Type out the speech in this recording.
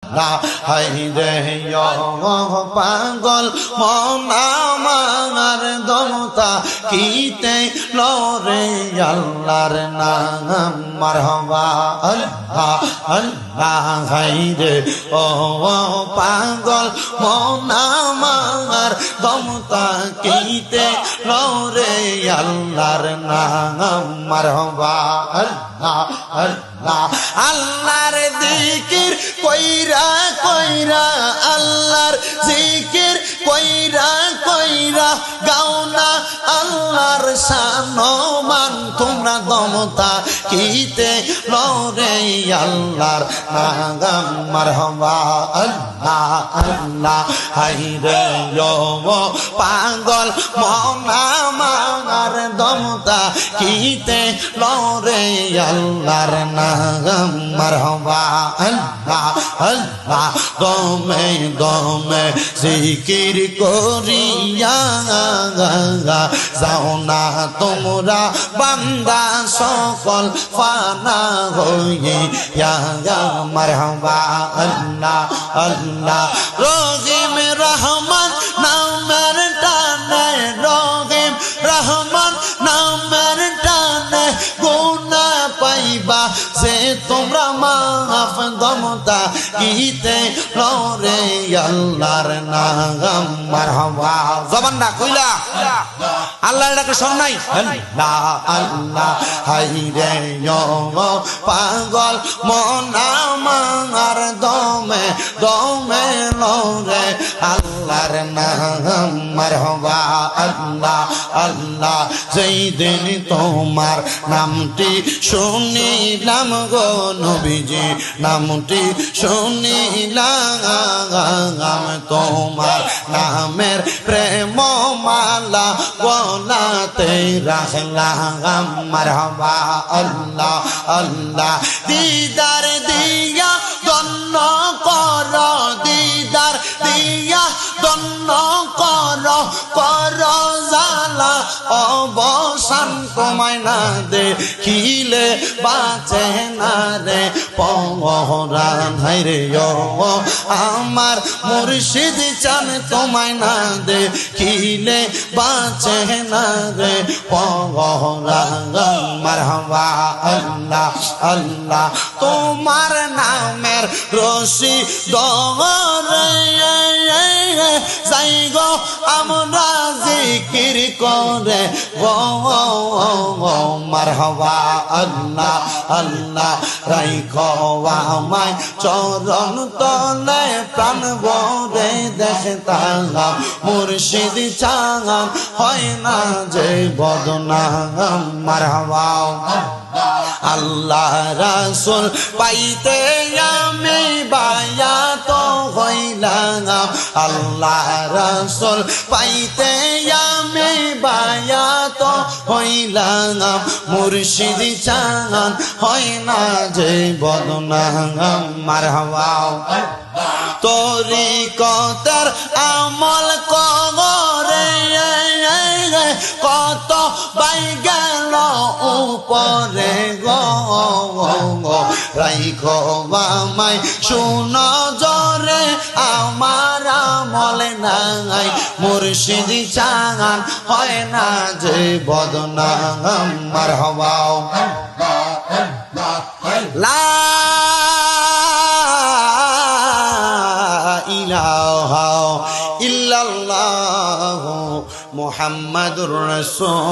আল্লাহ হায় রে পাগল মন আমার দমতা কিতে লরে আল্লাহর নাম মারহাবা আল্লাহ আল্লাহ হায় রে ও পাগল মন আমার দমতা কিতে লরে আল্লাহর নাম মারহাবা আল্লাহ আল্লাহ আল্লাহর জিকির কইরা কইরা আল্লাহর জিকির কইরা কইরা গাওনা আল্লাহর শানমান তোমরা দমতা কিতে লরে আল্লাহর নাম মারহাবা আল্লাহ আল্লাহ হায়রে ও পাগল মন আমার দমতা কিতে লরে আল্লাহর নাম মারহাবা আল্লাহ আল্লাহ দমে দমে জিকির করিয়া যাও না তোমরা বান্দা সকল ফানা হইয়া মারহাবা আল্লাহ আল্লাহ রহিম রহমান নামের টানে রহিম রহমান নামের টানে গুনাহ পাইবা যে তোমরা মাফ দমতা কিতে লরে আল্লাহর নাম মারহাবা জবান না কইলা আল্লাহর ডাকে শোন নাই আল্লাহ আল্লাহ হায়রে ও পাগল মন আমার দমে দমে লরে আল্লাহর নাম মারহাবা আল্লাহ আল্লাহ যেই দিন তোমার নামটি শুনিলাম গো নবীজি নামটি শুনিলাম তোমার নামের প্রেম মালা গলাতে রাখলাম মারহাবা আল্লাহ আল্লাহ দিদার দিয়া দন্ন কর দিদার দিয়া দন্ন কর কর জালা অবসান তোমায় না দেখিলে বাঁচে না রে পরাণ হায়রে ও আমার মুর্শিদ চান তোমায় না দেখিলে বাঁচে না রে পরাণ মারহাবা আল্লাহ আল্লাহ তোমার নামের রশি দরে যাই গো আমরা জিকির করে গো মারহাবা আল্লাহ আল্লাহ রাইখো আমায় চরণ তলে প্রাণ ভরে দেখতাম মুর্শিদ চান হয় না যে বদনাম মারহাবা আল্লাহ রাসূল পাইতে আমি বায়াত হইলাম আল্লাহ রাসূল পাইতে আমি বায়াত হইলাম মুর্শিদ চান হয় না যে বদনাম মারহাবা তরিকতের আমল করে কত বাই গেল উপরে গো রাইখো আমায় শুন জরে আমার আমল নাই মুর্শিদ চান হয় না যে বদনাম মারহাবা লা ইলাহা ইল্লাল্লাহু মুহাম্মাদুর রাসূল।